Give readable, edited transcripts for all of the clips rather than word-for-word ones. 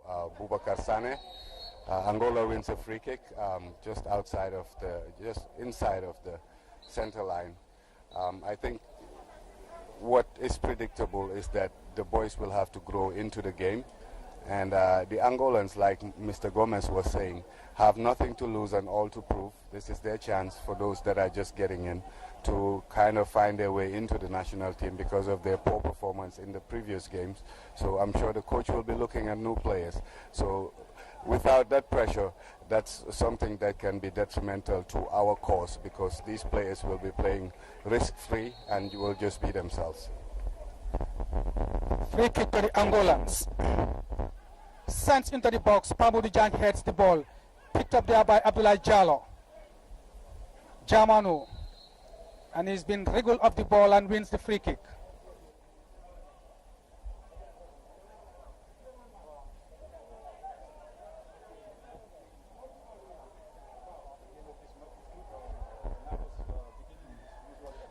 Boubacar Sane. Angola wins a free kick just inside of the center line. I think what is predictable is that the boys will have to grow into the game, and the Angolans, like Mr. Gomez was saying, have nothing to lose and all to prove. This is their chance for those that are just getting in to kind of find their way into the national team because of their poor performance in the previous games. So I'm sure the coach will be looking at new players. So without that pressure, that's something that can be detrimental to our cause, because these players will be playing risk-free and will just be themselves. Free kick to the Angolans. Sent into the box. Pamoudi Jan heads the ball. Picked up there by Abdoulaye Diallo. Jamanu. And he's been wriggled off the ball and wins the free kick.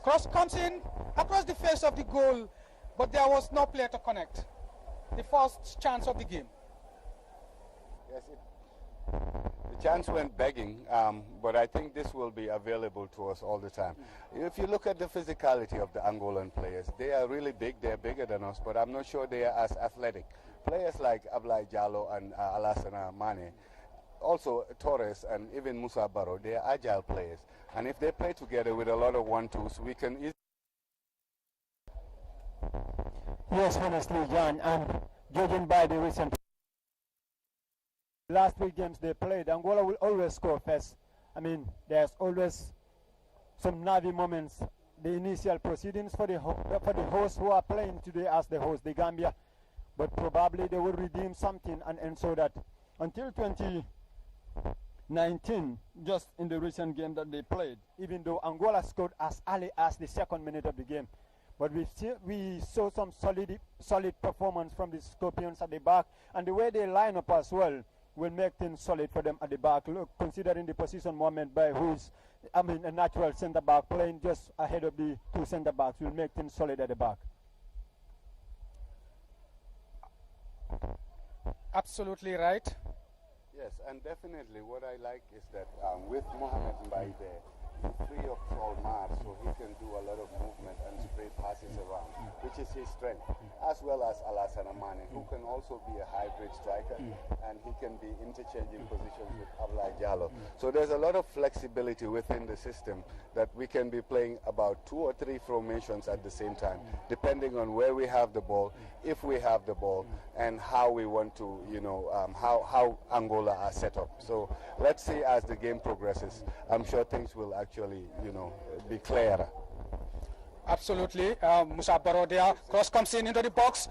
Cross comes in across the face of the goal, but there was no player to connect. The first chance of the game. Yes, the chance went begging, but I think this will be available to us all the time. If you look at the physicality of the Angolan players, they are really big, they're bigger than us, but I'm not sure they are as athletic. Players like Abdoulaye Diallo and Alassane Mane, also Torres and even Musa Barrow, they are agile players. And if they play together with a lot of 1-2s, we can easily... Yes, honestly, John, and judging by the recent last 3 games they played, Angola will always score first. I mean, there's always some nervy moments. The initial proceedings for the hosts who are playing today as the host, the Gambia, but probably they will redeem something and ensure that until 2019, just in the recent game that they played, even though Angola scored as early as the 2nd minute of the game. But we saw some solid performance from the Scorpions at the back, and the way they line up as well will make things solid for them at the back. Look, considering the position moment by who's, a natural centre back playing just ahead of the 2 centre backs will make things solid at the back. Absolutely right. Yes, and definitely what I like is that with Mohamed Mbaye there, you free up Saul Mar so he can do a lot of movement and spray passes around, which is his strength, as well as Alassane Mane, who can also be a hybrid striker, and he can be interchanging positions with Abdoulaye Diallo. So there's a lot of flexibility within the system that we can be playing about 2 or 3 formations at the same time, depending on where we have the ball, if we have the ball, and how we want to, how Angola are set up. So let's see as the game progresses. I'm sure things will actually, be clearer. Absolutely. Musa Barrow there. Cross comes in into the box.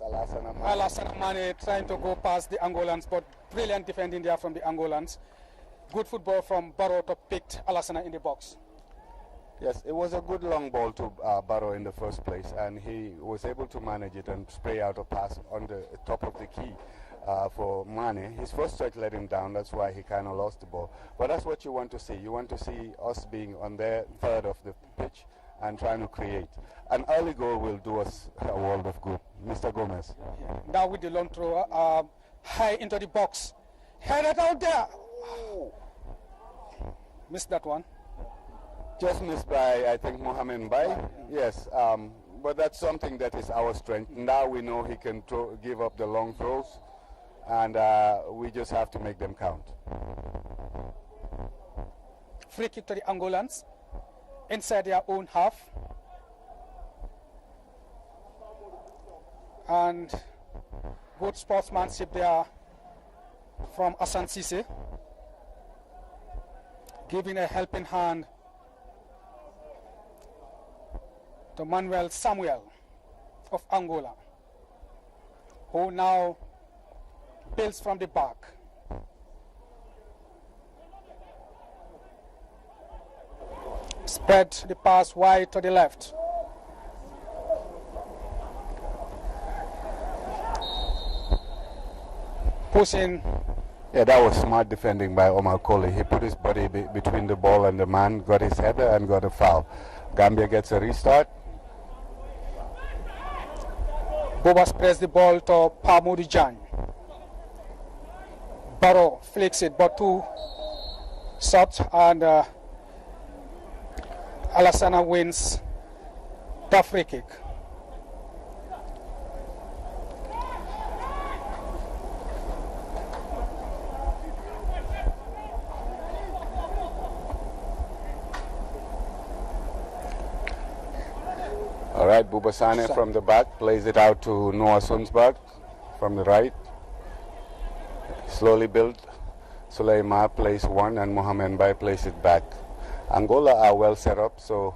Alassane Mane trying to go past the Angolans, but brilliant defending there from the Angolans. Good football from Barrow to pick Alassane in the box. Yes, it was a good long ball to Barrow in the first place, and he was able to manage it and spray out a pass on the top of the key for Mane. His first strike let him down, that's why he kind of lost the ball. But that's what you want to see. You want to see us being on their third of the pitch and trying to create. An early goal will do us a world of good. Mr. Gomez. Now with the long throw, high into the box. Headed out there. Missed that one. Just missed by, I think, Mohamed Mbaye. Yes, but that's something that is our strength. Now we know he can give up the long throws, and we just have to make them count. Free kick to the Angolans inside their own half. And good sportsmanship there from Hassan Cisse, giving a helping hand to Manuel Samuel of Angola, who now builds from the back. Spread the pass wide to the left. Pushing. Yeah, that was smart defending by Omar Colley. He put his body between the ball and the man, got his header and got a foul. Gambia gets a restart. Bobas pressed the ball to Pamoudi Jan. Barrow flicks it, but too soft, and Alassana wins the free kick. All right, Bubasane from the back plays it out to Noah Sunsberg from the right. Slowly built. Suleiman plays one and Mohamed Bai plays it back. Angola are well set up, so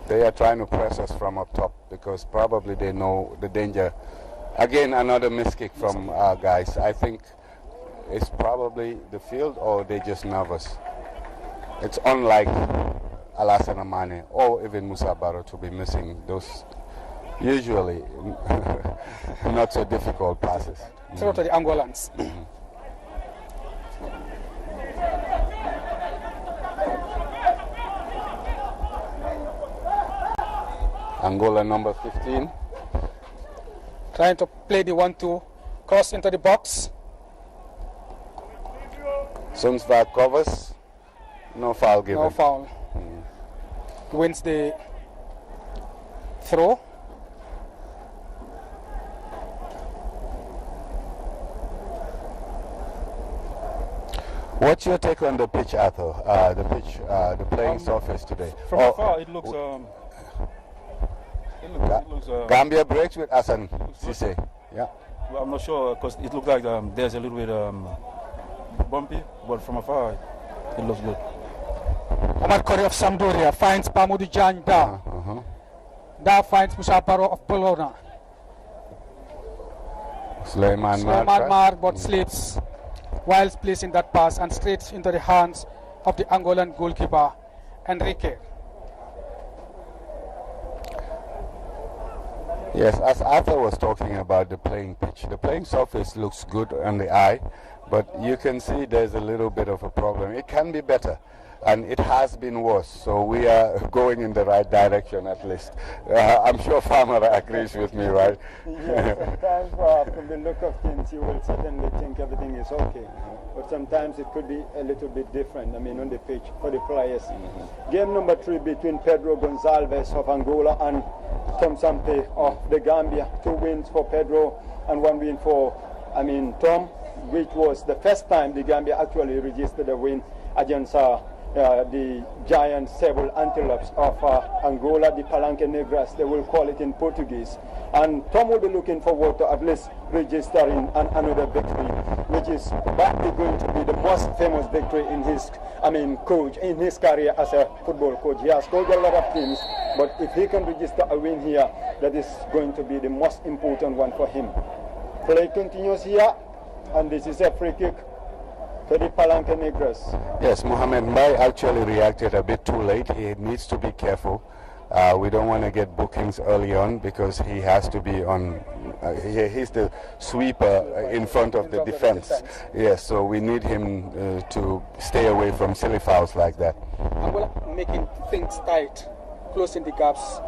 they are trying to press us from up top because probably they know the danger. Again, another miss kick from our guys. I think it's probably the field or they're just nervous. It's unlike Alassana Mane or even Musa Barrow to be missing those usually not so difficult passes. Throw to the Angolans. Angola number 15. Trying to play the 1-2, cross into the box. Sunsberg covers. No foul given. No foul. Wins the throw. What's your take on the pitch, Arthur? The playing surface today. From afar, it looks. Gambia breaks with Hassan Cisse. Yeah. Well, I'm not sure because it looks like there's a little bit bumpy, but from afar, it looks good. Omar Kori of Sampdoria finds Pamudu Jan Da. Da finds Musa Barrow of Bologna. Suleiman Mar but slips whilst placing that pass and straight into the hands of the Angolan goalkeeper Enrique. Yes, as Arthur was talking about the playing pitch, the playing surface looks good on the eye, but you can see there's a little bit of a problem. It can be better, and it has been worse, so we are going in the right direction at least. I'm sure Farmer agrees with me, right? Yes, sometimes from the look of things you will certainly think everything is okay, but sometimes it could be a little bit different, I mean on the pitch for the players. Game number 3 between Pedro Gonçalves of Angola and Tom Sampe of the Gambia. 2 wins for Pedro and 1 win for, Tom, which was the first time the Gambia actually registered a win against the giant sable antelopes of Angola, the Palanque Negras, they will call it in Portuguese. And Tom will be looking forward to at least registering another victory, which is probably going to be the most famous victory in his, in his career as a football coach. He has coached a lot of teams, but if he can register a win here, that is going to be the most important one for him. Play continues here, and this is a free kick to the Palanque Negras. Yes, Mohamed Mbai actually reacted a bit too late. He needs to be careful. We don't want to get bookings early on because he has to be on, he's the sweeper in front of the defense. Yes, so we need him to stay away from silly fouls like that. Angola making things tight, closing the gaps.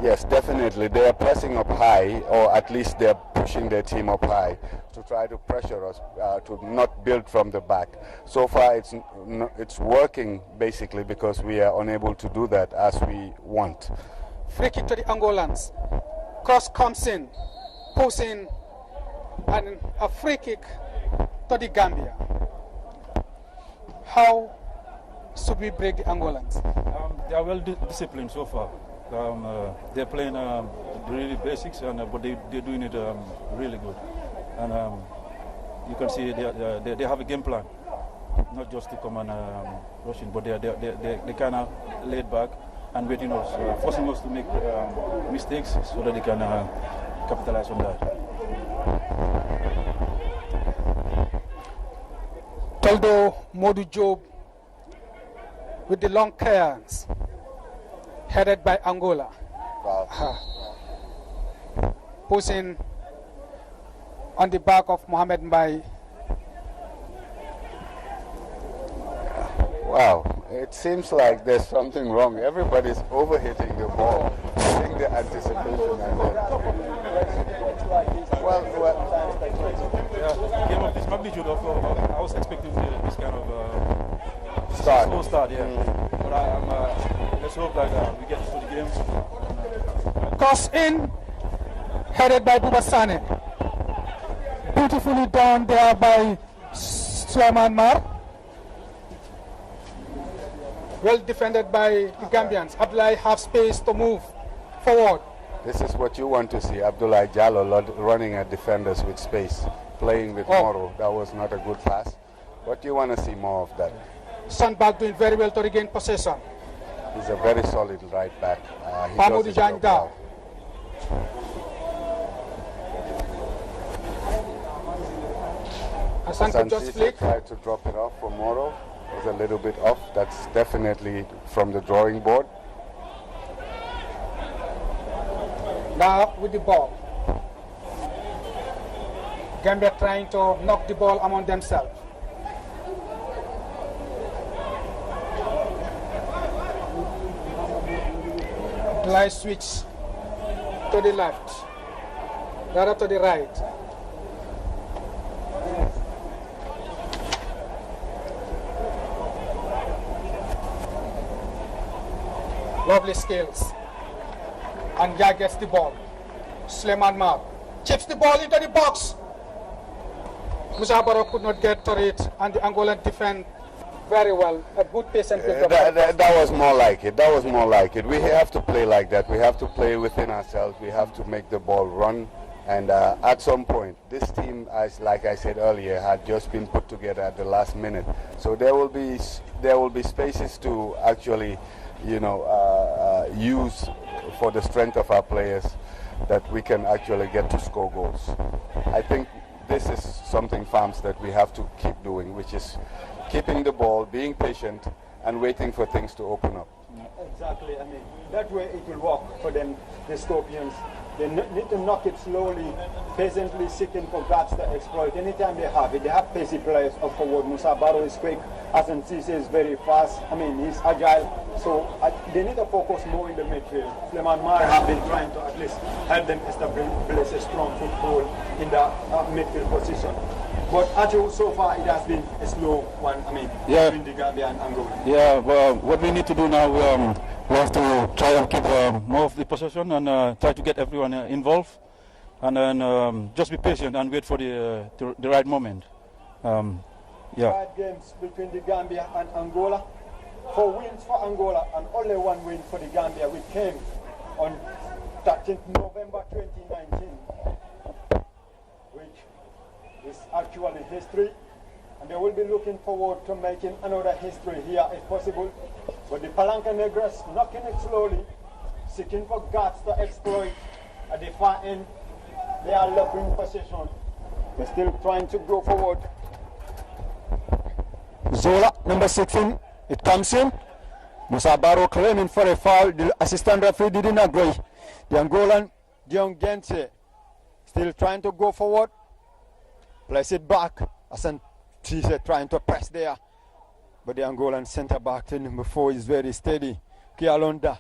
Yes, definitely. They are pressing up high, or at least they're pushing their team up high to try to pressure us to not build from the back. So far, it's working basically because we are unable to do that as we want. Free kick to the Angolans. Cross comes in, pulls in, and a free kick to the Gambia. How should we break the Angolans? They are well disciplined so far. They're playing really basics, but they're doing it really good. And you can see they have a game plan, not just to come and rush in, but they kind of laid back and waiting us, forcing us to make mistakes so that they can capitalize on that. Toldo Modu Job with the long clearance, headed by Angola. Wow. Pushing on the back of Mohamed Mbai. Wow, it seems like there's something wrong. Everybody's overhitting the ball. I think the anticipation and the... Yeah, game amplitude of I was expecting this kind of slow start, yeah. But let's hope that we get to the game. Cross in, headed by Buba Sane. Beautifully done there by Sulaiman Mar. Well defended by the Gambians. Abdullahi have space to move forward. This is what you want to see, Abdullah Jallo running at defenders with space, playing with Moro. That was not a good pass, but you want to see more of that. Sandbag doing very well to regain possession. He's a very solid right back. Mahmoud Janga. Hassan could just flick. Tried to drop it off for Moro. Was a little bit off. That's definitely from the drawing board. Now with the ball. Gambia trying to knock the ball among themselves. Light switch to the left, rather to the right. Lovely skills. And Yah gets the ball. Suleiman Mar chips the ball into the box. Musa Barrow could not get to it, and the Angolan defend very well. A good pace and build-up. That was more like it. That was more like it. We have to play like that. We have to play within ourselves. We have to make the ball run. And at some point, this team, like I said earlier, had just been put together at the last minute. So there will be spaces to actually, use for the strength of our players that we can actually get to score goals. I think this is something, Farms, that we have to keep doing, which is keeping the ball, being patient, and waiting for things to open up. Exactly. I mean, that way it will work for them, the Scorpions. They need to knock it slowly, patiently seeking for guards to exploit. Anytime they have it, they have pacey players up forward. Musa Barrow is quick. Hassan Cisse is very fast. I mean, he's agile. So they need to focus more in the midfield. Suleiman Mar have been trying to at least help them establish a strong foothold in the midfield position. But actually, so far, it has been a slow one, between the Gambia and Angola. Yeah, well, what we need to do now, we have to try and keep more of the possession and try to get everyone involved. And then just be patient and wait for the right moment. 5 games between the Gambia and Angola. 4 wins for Angola and only 1 win for the Gambia, which came on 13th November 2019. It's actually history, and they will be looking forward to making another history here if possible. But the Palanca Negras knocking it slowly, seeking for guards to exploit at the far end. They are losing possession. They're still trying to go forward. Zola, number 16, it comes in. Musa Barrow claiming for a foul. The assistant referee didn't agree. The Angolan, Dion Gente, still trying to go forward. Place it back. Hassan Cisse trying to press there. But the Angolan centre back to number 4 is very steady. Kialonda.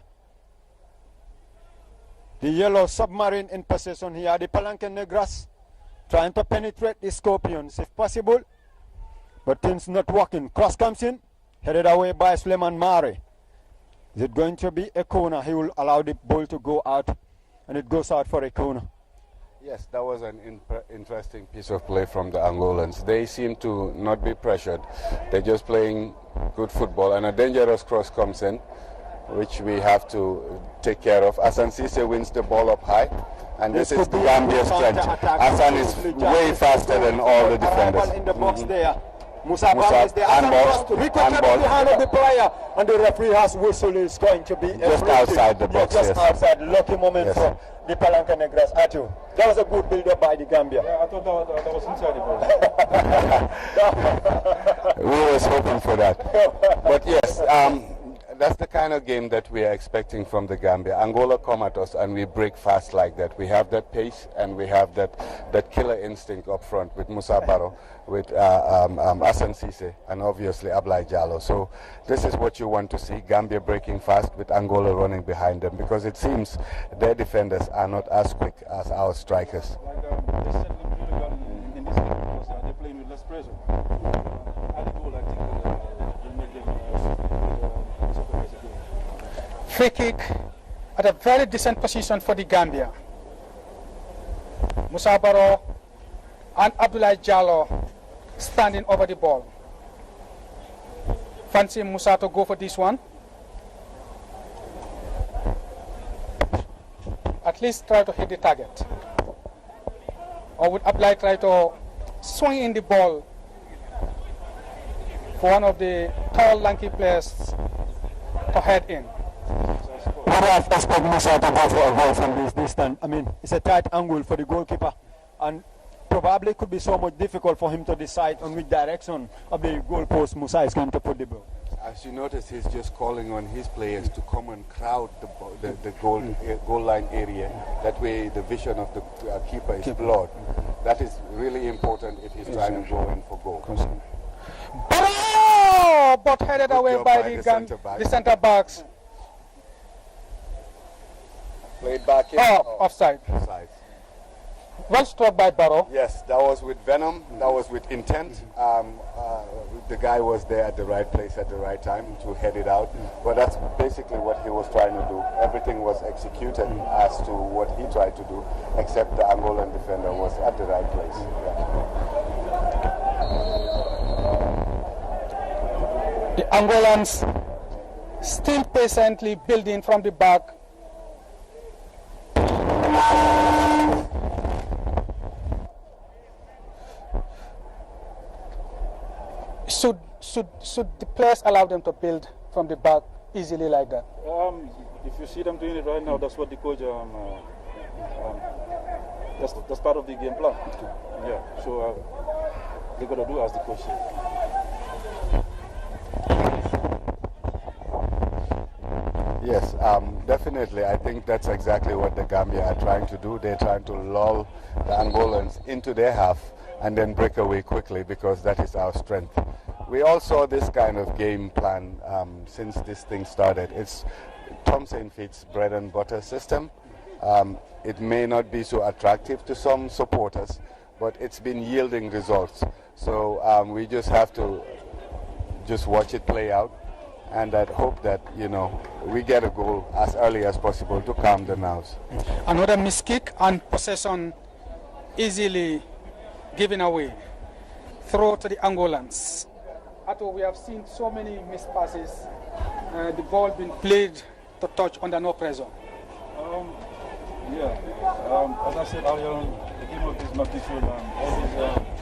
The yellow submarine in possession here. The Palanca Negras trying to penetrate the Scorpions if possible. But things not working. Cross comes in. Headed away by Suleiman Mare. Is it going to be a corner? He will allow the ball to go out. And it goes out for a corner. Yes, that was an interesting piece of play from the Angolans. They seem to not be pressured. They're just playing good football, and a dangerous cross comes in, which we have to take care of. Hassan Cisse wins the ball up high, and this is the Gambia's strength. Hassan is way faster than all the defenders. In the box there. Musa Barrow is there. He could have the hand of the player, and the referee has whistle. Is going to be just outside the box. Just outside. Lucky moment for the Palanca Negras. Atu. That was a good build-up by the Gambia. Yeah, I thought that was inside the ball. We was hoping for that. But yes, that's the kind of game that we are expecting from the Gambia. Angola come at us and we break fast like that. We have that pace and we have that killer instinct up front with Musa Barrow, with Hassan Cisse, and obviously Abdoulaye Jallow. So this is what you want to see, Gambia breaking fast with Angola running behind them, because it seems their defenders are not as quick as our strikers. Like, they settled really well in this game because they're playing with less pressure. At the goal, I think will make them sacrifice a goal. Free kick at a very decent position for the Gambia. Musa Barrow and Abdoulaye Jallow standing over the ball. Fancy Musa to go for this one. At least try to hit the target. Or would Abdoulaye try to swing in the ball for one of the tall, lanky players to head in. What do I expect Musa to go for a goal from this distance? I mean, it's a tight angle for the goalkeeper, and probably could be so much difficult for him to decide on which direction of the goalpost Musa is going to put the ball. As you notice, he's just calling on his players to come and crowd the goal line area. That way the vision of the keeper is blurred. That is really important if he's trying to go in for goal. Oh, but headed away by the centre backs. Played back in. Offside. Offside. Well struck by Barrow. Yes, that was with venom. That was with intent. The guy was there at the right place at the right time to head it out. But that's basically what he was trying to do. Everything was executed as to what he tried to do, except the Angolan defender was at the right place. Yeah. The Angolans still patiently building from the back. Should the players allow them to build from the back easily like that? If you see them doing it right now, that's what the coach. That's part of the game plan. Yeah. So they gotta do as the coach said. Yes, definitely. I think that's exactly what the Gambia are trying to do. They're trying to lull the Angolans into their half and then break away quickly, because that is our strength. We all saw this kind of game plan since this thing started. It's Tom St. Fit's bread and butter system. It may not be so attractive to some supporters, but it's been yielding results. So we just have to just watch it play out, and I hope that, you know, we get a goal as early as possible to calm the nerves. Another miskick and possession easily given away. Throw to the Angolans. Although we have seen so many missed passes, the ball being played to touch under no pressure. As I said earlier on, the game of this magnitude, all these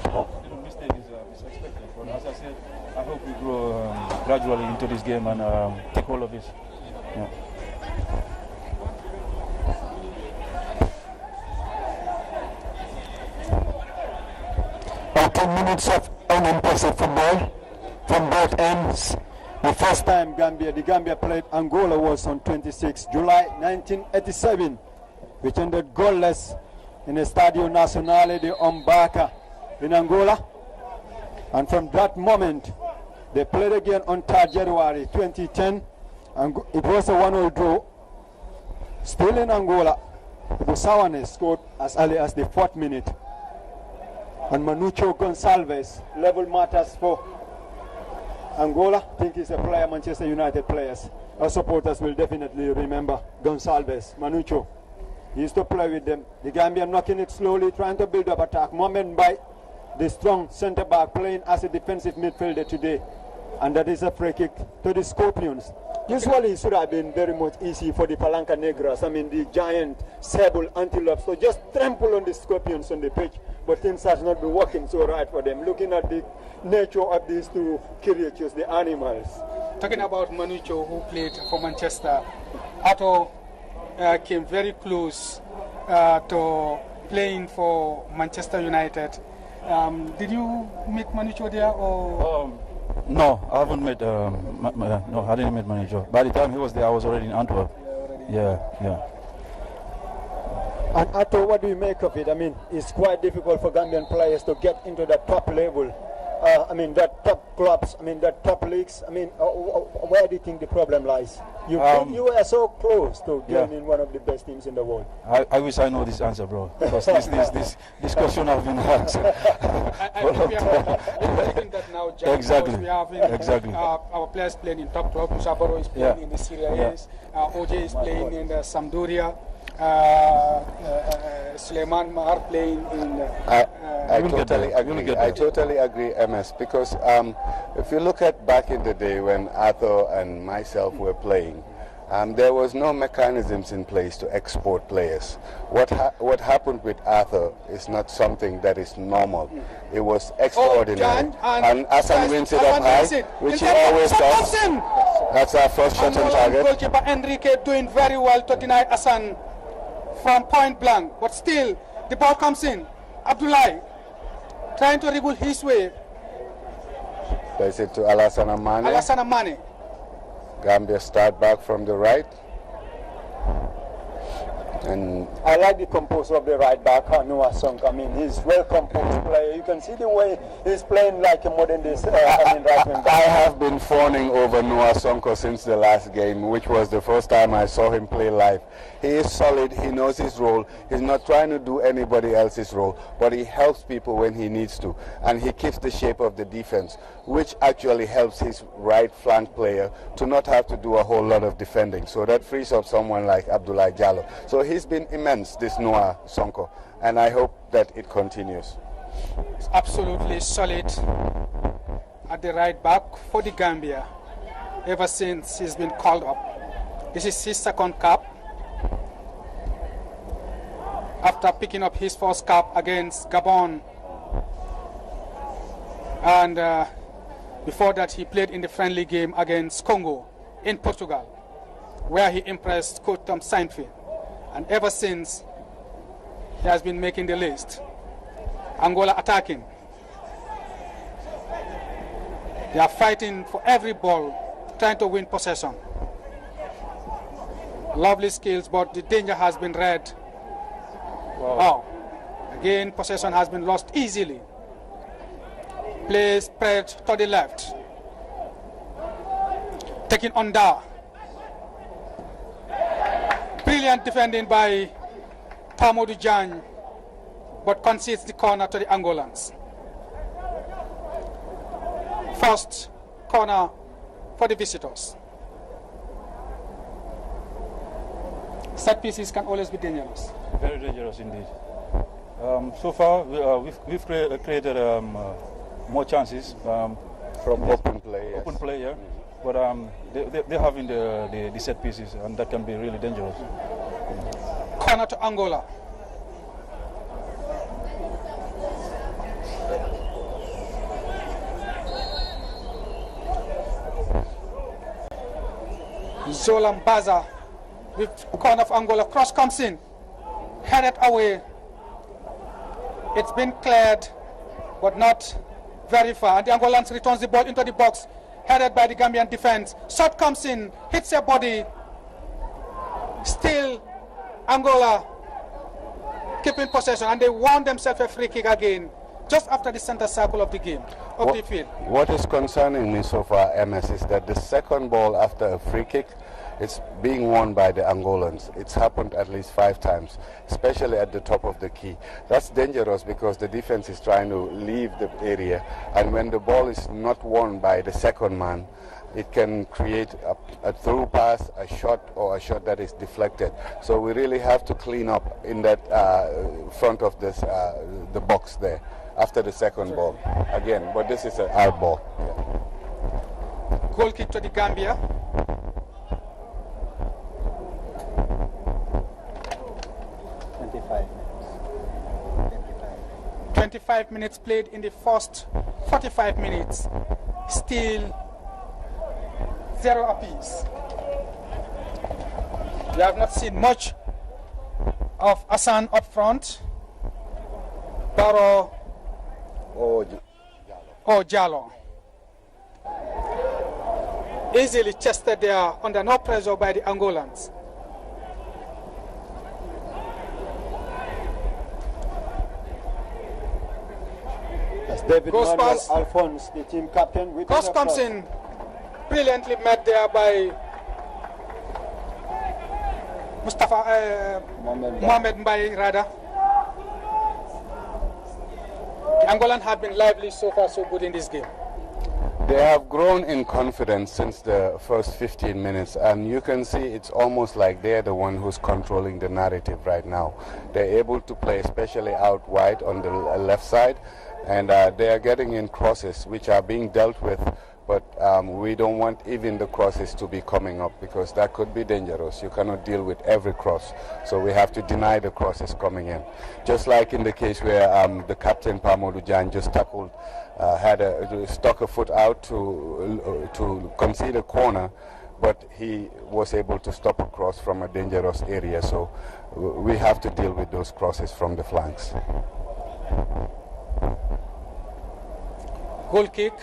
little mistakes is expected. But as I said, I hope we grow gradually into this game and take hold of it. Yeah. 10 minutes of unimpressive football from both ends. The first time the Gambia played Angola was on 26 July 1987, which ended goalless in the Estadio Nacional de Ombaka in Angola. And from that moment, they played again on 3rd January 2010, and it was a 1-1 draw. Still in Angola, Busawane scored as early as the 4th minute. And Manucho Gonçalves level matters for Angola. I think he's a player, Manchester United players. Our supporters will definitely remember Gonçalves, Manucho. He used to play with them. The Gambia knocking it slowly, trying to build up attack. Moment by the strong centre back playing as a defensive midfielder today. And that is a free kick to the Scorpions. Usually it should have been very much easy for the Palanca Negras, I mean the giant sable antelopes, so just trample on the Scorpions on the pitch, but things have not been working so right for them, looking at the nature of these two creatures, the animals. Talking about Manucho, who played for Manchester, Atto came very close to playing for Manchester United. Did you meet Manucho there, or? No, I haven't met. No, I didn't meet Manager. By the time he was there, I was already in Antwerp. Yeah. And Atto, what do you make of it? I mean, it's quite difficult for Gambian players to get into that top level. I mean, that top clubs. I mean, that top leagues. I mean, where do you think the problem lies? You you were so close to joining one of the best teams in the world. I wish I know this answer, bro. Because this question have been asked. I think that now, Jack, Exactly. we have our players playing in top 12. Musabaro is playing in the Serie A. OJ is playing in the Sampdoria. Suleiman Mahar playing in. I totally agree, MS, because if you look at back in the day when Arthur and myself were playing, there was no mechanisms in place to export players. What happened with Arthur is not something that is normal. It was extraordinary. And Hassan wins it up high, which he always does. That's our first shot on target. Goalkeeper Enrique doing very well to deny Hassan from point blank, but still the ball comes in. Abdullahi trying to regulate his way. Plays it to Alassane Mane. Alassane Mane. Gambia start back from the right. And I like the composure of the right back, Noah Sunk. I mean, he's well composed player. You can see the way he's playing like a modern day right wing back. I have been fawning over Noah Sonko since the last game, which was the first time I saw him play live. He is solid, he knows his role, he's not trying to do anybody else's role, but he helps people when he needs to, and he keeps the shape of the defense, which actually helps his right flank player to not have to do a whole lot of defending, so that frees up someone like Abdoulaye Diallo. So he's been immense, this Noah Sonko, and I hope that it continues. It's absolutely solid at the right back for the Gambia ever since he's been called up. This is his second cap after picking up his first cap against Gabon, and before that he played in the friendly game against Congo in Portugal, where he impressed coach Tom Seinfeld, and ever since he has been making the list. Angola attacking. They are fighting for every ball, trying to win possession. Lovely skills, but the danger has been read. Wow. Again, possession has been lost easily. Play spread to the left. Taking under. Brilliant defending by Tamoudou Diagne, but concedes the corner to the Angolans. First corner for the visitors. Set pieces can always be dangerous. Very dangerous indeed. So far, we've created more chances From open play, yes. open play, yeah. But they're having the set pieces, and that can be really dangerous. Corner to Angola. Zolambaza with corner of Angola. Cross comes in. Headed away. It's been cleared, but not very far. And the Angolans returns the ball into the box. Headed by the Gambian defense. Shot comes in. Hits their body. Still Angola keeping possession, and they won themselves a free kick again just after the center circle of the game, of the field. What is concerning me so far, MS, is that the second ball after a free kick, it's being won by the Angolans. It's happened at least 5 times, especially at the top of the key. That's dangerous because the defense is trying to leave the area, and when the ball is not won by the second man, it can create a through pass, a shot, or a shot that is deflected. So we really have to clean up in that front of this the box there after the second ball again. But this is an out ball. Yeah. Goal kick to the Gambia. Twenty-five minutes played in the first 45 minutes. Still 0 apiece. We have not seen much of Hassan up front. Barrow or Diallo. Easily chested there under no pressure by the Angolans. David Goes Manuel past. Alphonse, the team captain. Cross comes in, brilliantly met there by Mohamed Mbaye rather. The Angolan have been lively so far, so good in this game. They have grown in confidence since the first 15 minutes, and you can see it's almost like they're the one who's controlling the narrative right now. They're able to play especially out wide on the left side, and they are getting in crosses which are being dealt with, but we don't want even the crosses to be coming up because that could be dangerous. You cannot deal with every cross, so we have to deny the crosses coming in. Just like in the case where the captain Pamodu Jan just tackled, stuck a foot out to concede a corner, but he was able to stop a cross from a dangerous area, so we have to deal with those crosses from the flanks. Goal kick.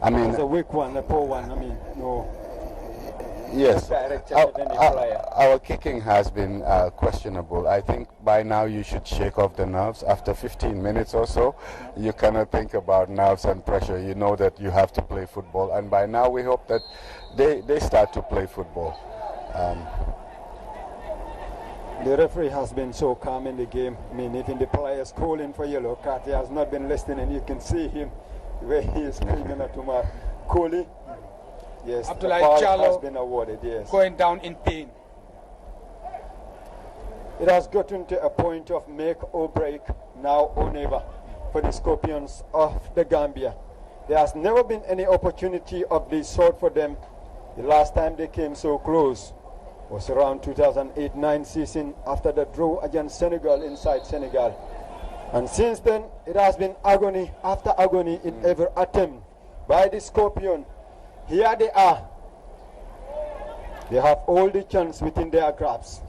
I mean, it's a weak one, a poor one. I mean, no. Yes, our kicking has been questionable. I think by now you should shake off the nerves. After 15 minutes or so, you cannot think about nerves and pressure. You know that you have to play football, and by now we hope that they start to play football. The referee has been so calm in the game. I mean, even the players calling for yellow card, he has not been listening. You can see him where he is screaming at Umar Kohli. Yes, Abdullah the foul Jallo has been awarded, yes. Going down in pain. It has gotten to a point of make or break, now or never, for the Scorpions of the Gambia. There has never been any opportunity of this sort for them. The last time they came so close was around 2008-9 season after the draw against Senegal inside Senegal. And since then, it has been agony after agony in every attempt by the Scorpion. Here they are. They have all the chance within their grasp.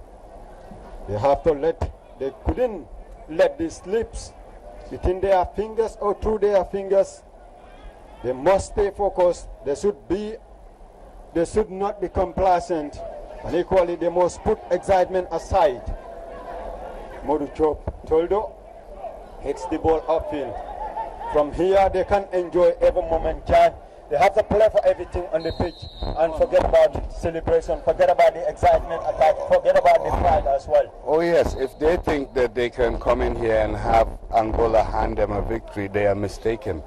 They couldn't let this slips within their fingers or through their fingers. They must stay focused. They should not be complacent. And equally, they must put excitement aside. Modu Chop Toldo hits the ball upfield. From here, they can enjoy every moment. They have to play for everything on the pitch and forget about celebration, forget about the excitement attack, forget about the pride as well. Oh yes, if they think that they can come in here and have Angola hand them a victory, they are mistaken.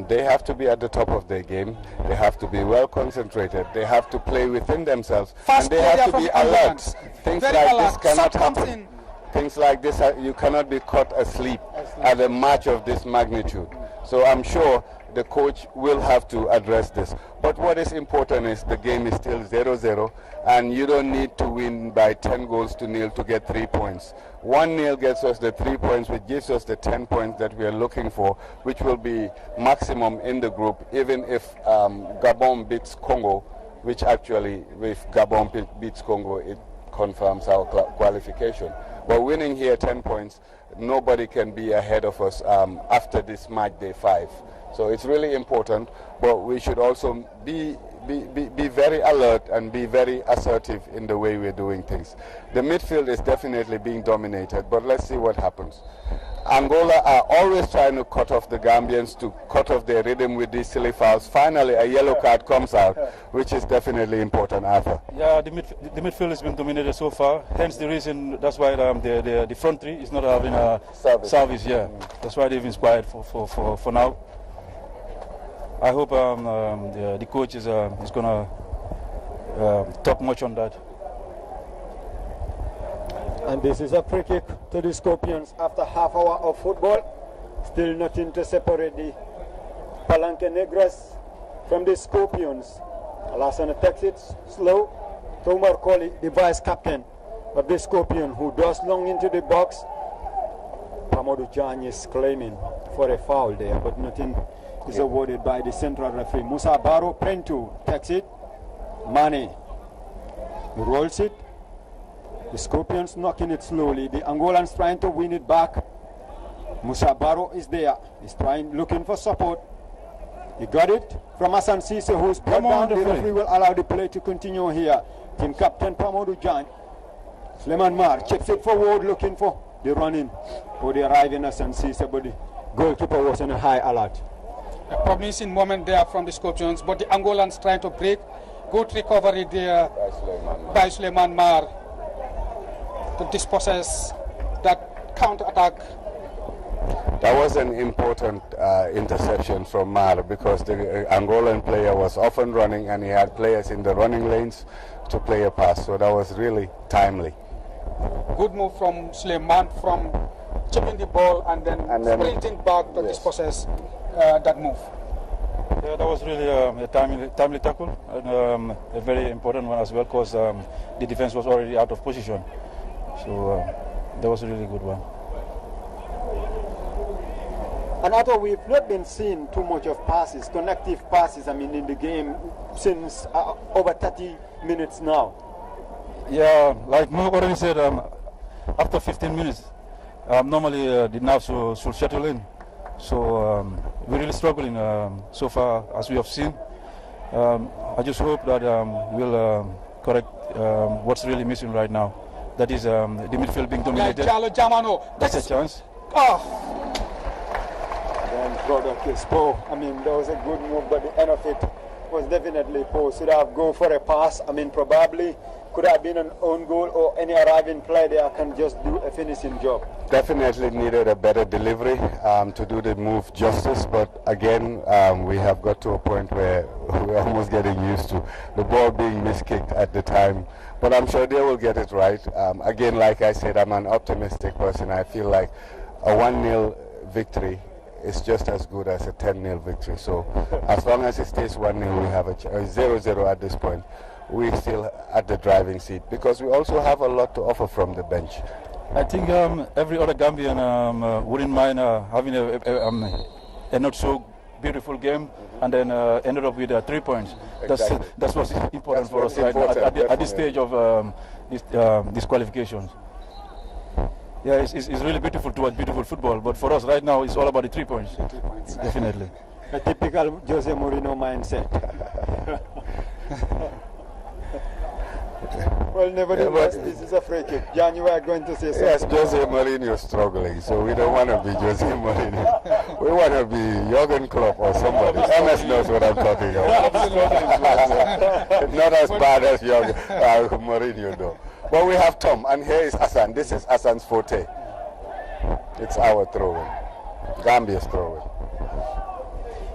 They have to be at the top of their game. They have to be well concentrated. They have to play within themselves. And they have to be alert. Things like this cannot happen. Things like this, you cannot be caught asleep at a match of this magnitude. So I'm sure the coach will have to address this. But what is important is the game is still 0-0, and you don't need to win by 10 goals to nil to get 3 points. 1-0 gets us the 3 points, which gives us the 10 points that we are looking for, which will be maximum in the group, even if Gabon beats Congo, which actually, if Gabon beats Congo, it confirms our qualification. But winning here 10 points, nobody can be ahead of us after this match day 5. So it's really important, but we should also be very alert and be very assertive in the way we're doing things. The midfield is definitely being dominated, but let's see what happens. Angola are always trying to cut off the Gambians, to cut off their rhythm with these silly fouls. Finally, a yellow card comes out, which is definitely important, Arthur. Yeah, the midfield has been dominated so far. Hence the reason, that's why the front three is not having a service. Yeah, that's why they've inspired for now. I hope the coach is going to talk much on that. And this is a free kick to the Scorpions after half hour of football. Still nothing to separate the Palanque Negras from the Scorpions. Alassane takes it slow. Omar Kohli, the vice captain of the Scorpion, who does long into the box. Pamodu Jan is claiming for a foul there, but nothing is awarded by the central referee. Musa Baro Prentu takes it. Mane rolls it. The Scorpions knocking it slowly. The Angolans trying to win it back. Musa Baro is there. He's looking for support. He got it from Hassan Cisse, who's brought down. The referee will allow the play to continue here. Team captain Pamodu Jan. Suleiman Mar chips it forward, looking for the run-in. Or the arrive in Hassan Cisse, but goalkeeper was on a high alert. A promising moment there from the Scorpions, but the Angolans trying to break. Good recovery there by Suleiman Mar to dispossess that counter-attack. That was an important interception from Mar because the Angolan player was often running and he had players in the running lanes to play a pass, so that was really timely. Good move from Suleiman from chipping the ball and then sprinting back to dispossess that move. Yeah, that was really a timely tackle and a very important one as well because the defense was already out of position. So that was a really good one. And although we've not been seeing too much of passes, connective passes, in the game since over 30 minutes now. Yeah, like Mo already said, after 15 minutes, normally the nerves should settle in. So we're really struggling so far, as we have seen. I just hope that we'll correct what's really missing right now. That is the midfield being dominated. That's a chance. That was a good move, but the end of it was definitely poor. Should have go for a pass. Probably could have been an own goal or any arriving player there can just do a finishing job. Definitely needed a better delivery to do the move justice, but again, we have got to a point where we're almost getting used to the ball being miskicked at the time. But I'm sure they will get it right. Again, like I said, I'm an optimistic person. I feel like a 1-0 victory is just as good as a 10-0 victory. So as long as it stays 1-0, we have a 0-0 at this point. We're still at the driving seat because we also have a lot to offer from the bench. I think every other Gambian wouldn't mind having a not so beautiful game and then ended up with 3 points. Exactly. That's what's important for us right now at this stage of these qualifications. Yeah, it's really beautiful to watch beautiful football, but for us right now, it's all about the 3 points. 3 points. Definitely. A typical Jose Mourinho mindset. Well, nevertheless, this is a free kick. Jan, you are going to say something. Yes, Jose Mourinho is struggling, so we don't want to be Jose Mourinho. We want to be Jurgen Klopp or somebody. MS knows what I'm talking about. Not as bad as Mourinho, though. But we have Tom, and here is Hassan. This is Hassan's forte. It's our throw-in. Gambia's throw-in.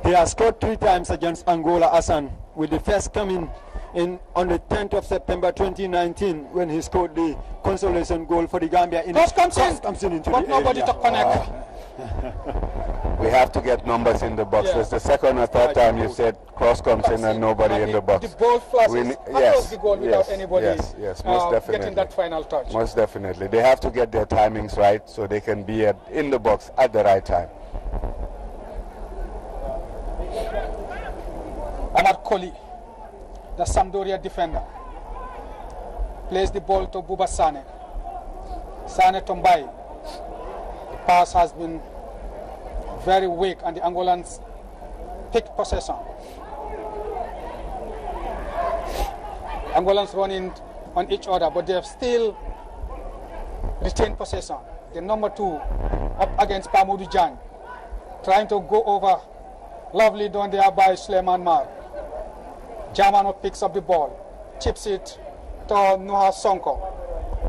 He has scored 3 times against Angola, Hassan, with the first coming in on the 10th of September 2019 when he scored the consolation goal for the Gambia. Cross comes in into but the nobody area. to connect. We have to get numbers in the box. Yeah. It's the second or third time you said cross comes in and nobody in the box. The ball flashes across the goal without anybody yes, most definitely. getting that final touch. Most definitely. They have to get their timings right so they can be in the box at the right time. Ahmad Koli, the Sampdoria defender, plays the ball to Buba Sane. Sane Tombai. The pass has been very weak and the Angolans picked possession. Angolans running on each other, but they have still retained possession. The number 2 up against Pamudu Jan, trying to go over. Lovely done there by Suleiman Mar. Jamano picks up the ball, chips it to Nuha Sonko.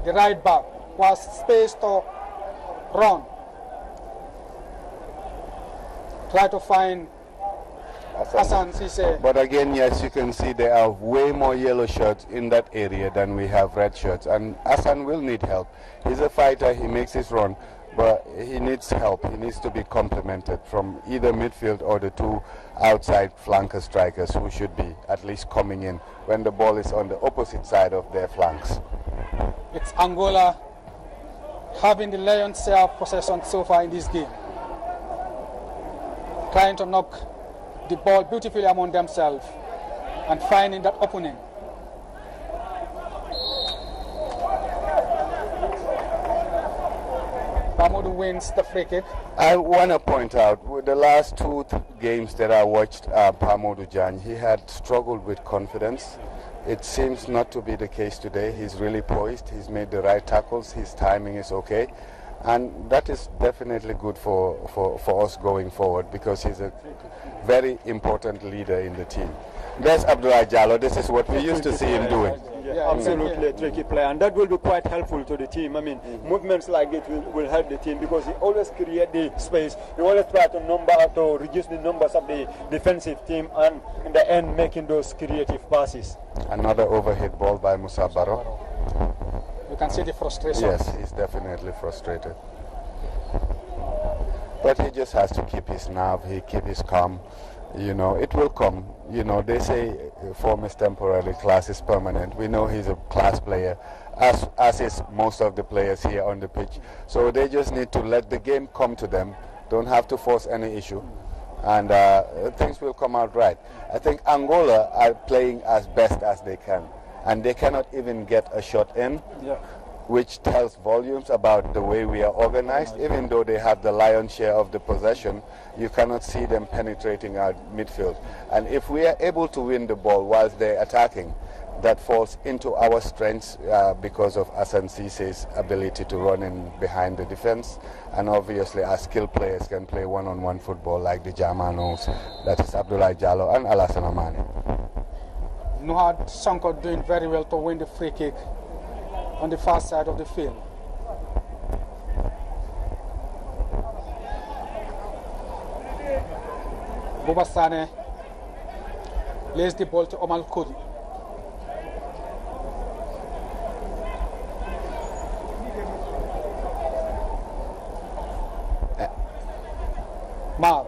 The right back was space to run. Try to find Hassan Cisse. But again, yes, you can see there are way more yellow shirts in that area than we have red shirts. And Hassan will need help. He's a fighter, he makes his run, but he needs help. He needs to be complemented from either midfield or the 2 outside flanker strikers who should be at least coming in when the ball is on the opposite side of their flanks. It's Angola having the lion's share of possession so far in this game. Trying to knock the ball beautifully among themselves and finding that opening. Pamudu wins the free kick. I want to point out, with the last 2 games that I watched Pamudu Jan, he had struggled with confidence. It seems not to be the case today. He's really poised. He's made the right tackles. His timing is okay. And that is definitely good for us going forward, because he's a very important leader in the team. There's Abdoulaye Diallo. This is what we used to see him doing. Yeah, absolutely a tricky player, and that will be quite helpful to the team. I mean, movements like it will help the team, because he always create the space. He always try to reduce the numbers of the defensive team, and in the end making those creative passes. Another overhit ball by Musa Barrow. You can see the frustration. Yes, he's definitely frustrated. But he just has to keep his nerve, he keep his calm. You know, it will come. You know, they say form is temporary, class is permanent. We know he's a class player, as is most of the players here on the pitch. So they just need to let the game come to them. Don't have to force any issue. And things will come out right. I think Angola are playing as best as they can. And they cannot even get a shot in, which tells volumes about the way we are organized. Even though they have the lion's share of the possession, you cannot see them penetrating our midfield. And if we are able to win the ball whilst they're attacking, that falls into our strengths because of Hassan Cisse's ability to run in behind the defense. And obviously our skilled players can play one-on-one football like the Germanos, that is Abdoulaye Diallo and Alassane Amane. Nuhad Sanko doing very well to win the free kick on the far side of the field. Buba Sane lays the ball to Omar Kudi. Mar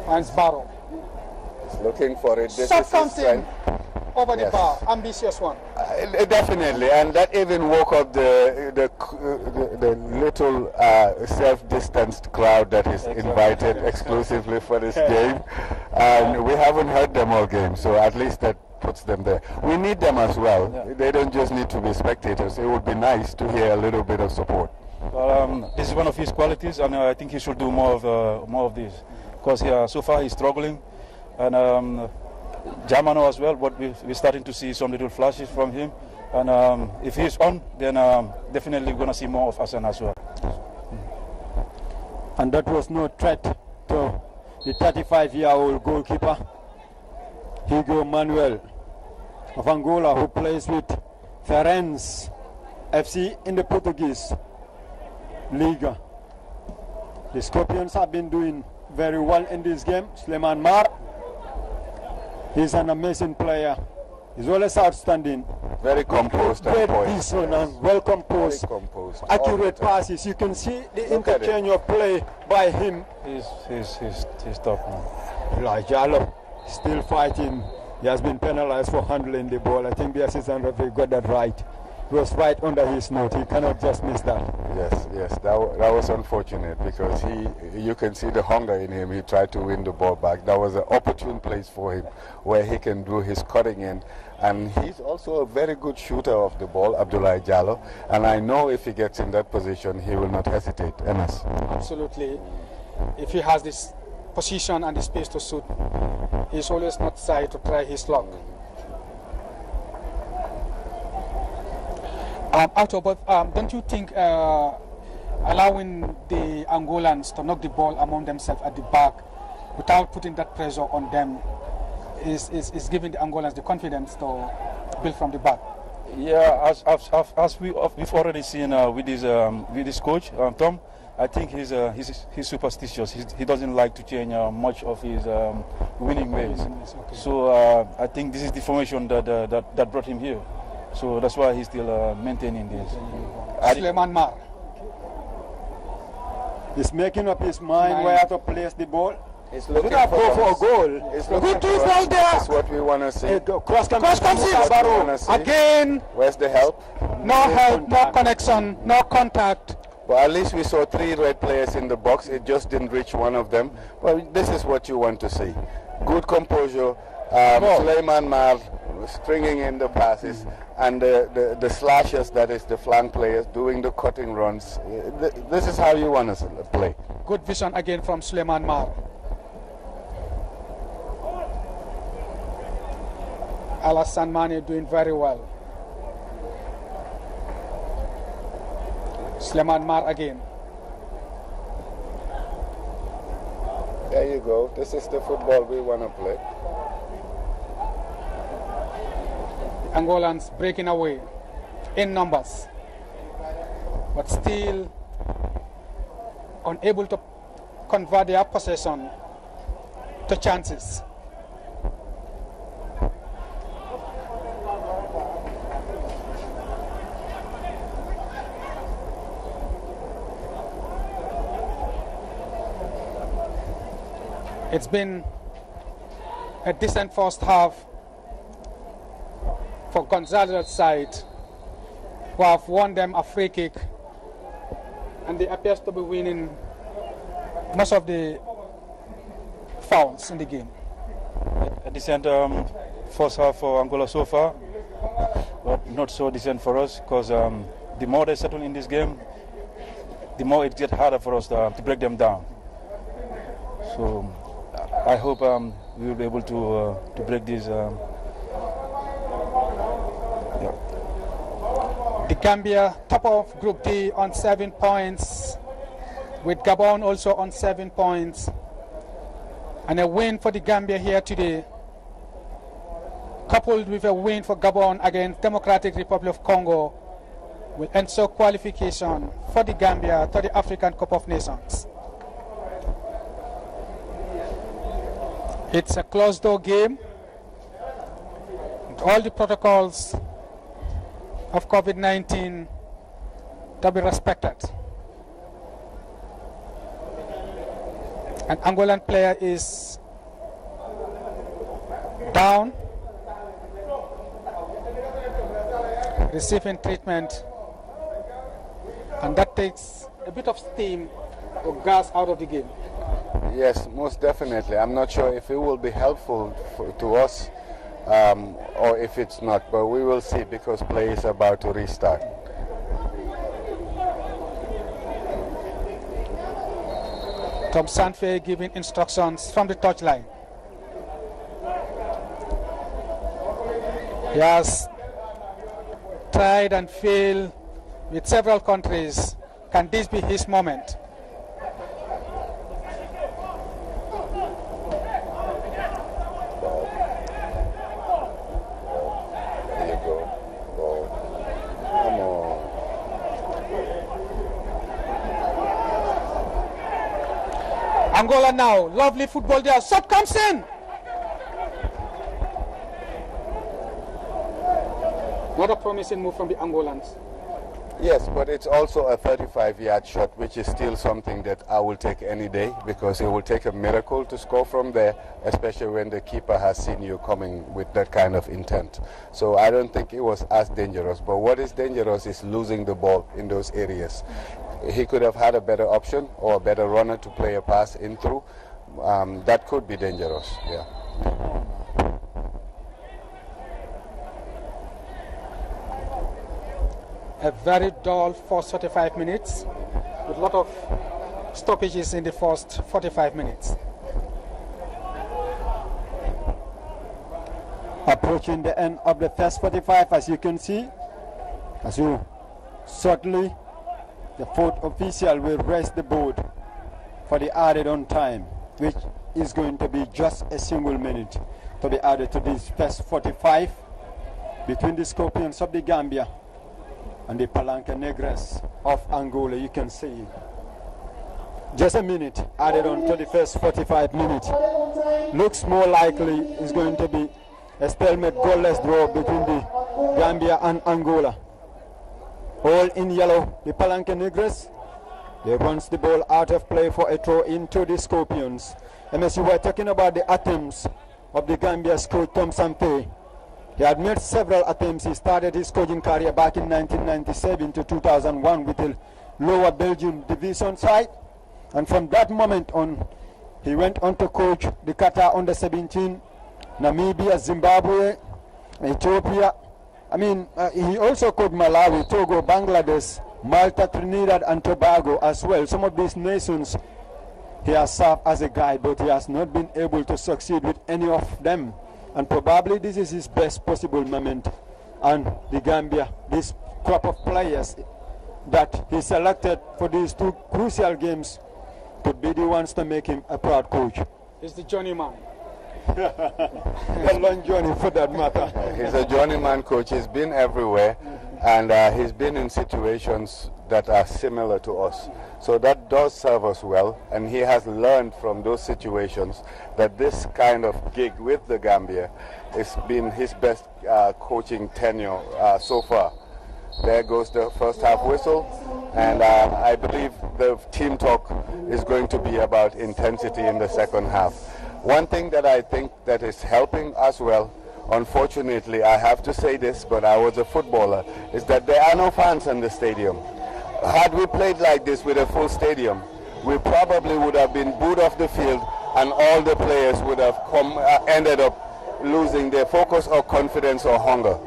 finds Barrow. He's looking for it. This Shot is his comes in strength. over the bar. Ambitious one. Definitely, and that even woke up the little self-distanced crowd that is invited exclusively for this game, and we haven't heard them all game, so at least that puts them there. We need them as well. They don't just need to be spectators. It would be nice to hear a little bit of support. Well, this is one of his qualities, and I think he should do more of this, because so far he's struggling, and Germano as well, but we're starting to see some little flashes from him, and if he's on, then definitely we're going to see more of Hassan as well. And that was no threat to the 35-year-old goalkeeper, Hugo Manuel of Angola, who plays with Ferenc FC in the Portuguese Liga. The Scorpions have been doing very well in this game. Suleiman Mar, he's an amazing player. He's always outstanding. Very composed and poised. And well composed. Very composed. Accurate passes. You can see the interchange of play by him. He's top now. Elijah still fighting. He has been penalized for handling the ball. I think the assistant referee got that right. It was right under his note. He cannot just miss that. Yes, that was unfortunate, because you can see the hunger in him. He tried to win the ball back. That was an opportune place for him where he can do his cutting in. And he's also a very good shooter of the ball, Abdoulaye Diallo. And I know if he gets in that position, he will not hesitate. Enes. Absolutely. If he has this position and the space to shoot, he's always not shy to try his luck. Don't you think allowing the Angolans to knock the ball among themselves at the back without putting that pressure on them is giving the Angolans the confidence to build from the back? Yeah, as we've already seen with this coach, Tom, I think he's superstitious. He doesn't like to change much of his winning ways. Okay. So I think this is the formation that brought him here. So that's why he's still maintaining this. Suleiman Mar. He's making up his mind where to place the ball. He's looking for a goal. Good ball there. That's what we want to see. Cross comes in. Again. Where's the help? No help, no connection, no contact. But at least we saw 3 red players in the box. It just didn't reach one of them. Well, this is what you want to see. Good composure. Suleiman Mar stringing in the passes, and the slashers, that is the flank players, doing the cutting runs. This is how you want to play. Good vision again from Suleiman Mar. Alassane Mane doing very well. Sleman Mar again. There you go. This is the football we want to play. Angolans breaking away in numbers, but still unable to convert their possession to chances. It's been a decent first half for Gonzalo's side, who have won them a free kick, and they appear to be winning most of the fouls in the game. A decent first half for Angola so far, but not so decent for us, because the more they settle in this game, the more it gets harder for us to break them down. So I hope we will be able to break these. The Gambia top of Group D on 7 points, with Gabon also on 7 points. And a win for the Gambia here today, coupled with a win for Gabon against Democratic Republic of Congo, will ensure qualification for the Gambia to the African Cup of Nations. It's a closed-door game, with all the protocols of COVID-19 to be respected. An Angolan player is down, receiving treatment, and that takes a bit of steam or gas out of the game. Yes, most definitely. I'm not sure if it will be helpful to us or if it's not, but we will see, because play is about to restart. Tom Sanfe giving instructions from the touchline. He has tried and failed with several countries. Can this be his moment? Angola now, lovely football there. Shot comes in. Not a promising move from the Angolans. Yes, but it's also a 35-yard shot, which is still something that I will take any day, because it will take a miracle to score from there, especially when the keeper has seen you coming with that kind of intent. So I don't think it was as dangerous, but what is dangerous is losing the ball in those areas. He could have had a better option or a better runner to play a pass in through. That could be dangerous, yeah. A very dull first 45 minutes, with a lot of stoppages in the first 45 minutes. Approaching the end of the first 45, as you can see, shortly the fourth official will raise the board for the added on time, which is going to be just a single minute to be added to this first 45 between the Scorpions of the Gambia and the Palanca Negras of Angola. You can see just a minute added on to the first 45 minutes. Looks more likely it's going to be a stalemate goalless draw between the Gambia and Angola. All in yellow, the Palanca Negras. They runs the ball out of play for a throw into the Scorpions. MSU were talking about the attempts of the Gambia's coach Tom Sampé. He had made several attempts. He started his coaching career back in 1997 to 2001 with the lower Belgium division side. And from that moment on, he went on to coach the Qatar under-17, Namibia, Zimbabwe, Ethiopia. He also coached Malawi, Togo, Bangladesh, Malta, Trinidad and Tobago as well. Some of these nations he has served as a guide, but he has not been able to succeed with any of them. And probably this is his best possible moment. And the Gambia, this crop of players, that he selected for these two crucial games could be the ones to make him a proud coach. He's the journeyman. A long journey for that matter. He's a journeyman coach. He's been everywhere, and he's been in situations that are similar to us. So that does serve us well, and he has learned from those situations that this kind of gig with the Gambia has been his best coaching tenure so far. There goes the first half whistle, and I believe the team talk is going to be about intensity in the second half. One thing that I think that is helping us well, unfortunately I have to say this, but I was a footballer, is that there are no fans in the stadium. Had we played like this with a full stadium, we probably would have been booed off the field, and all the players would have ended up losing their focus or confidence or hunger.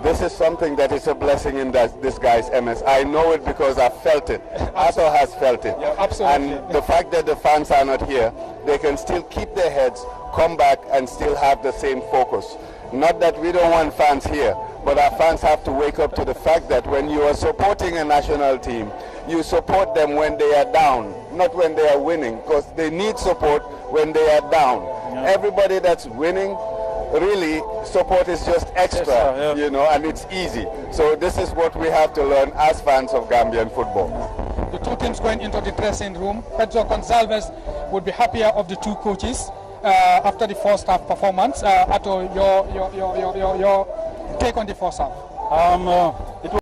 This is something that is a blessing in disguise, MS. I know it because I felt it. Arthur has felt it. Yeah, absolutely. And the fact that the fans are not here, they can still keep their heads, come back, and still have the same focus. Not that we don't want fans here, but our fans have to wake up to the fact that when you are supporting a national team, you support them when they are down, not when they are winning, because they need support when they are down. Yeah. Everybody that's winning, really, support is just extra, you know, and it's easy. So this is what we have to learn as fans of Gambian football. The two teams going into the dressing room. Pedro Gonzalez would be happier of the two coaches after the first half performance. Ato, your take on the first half? It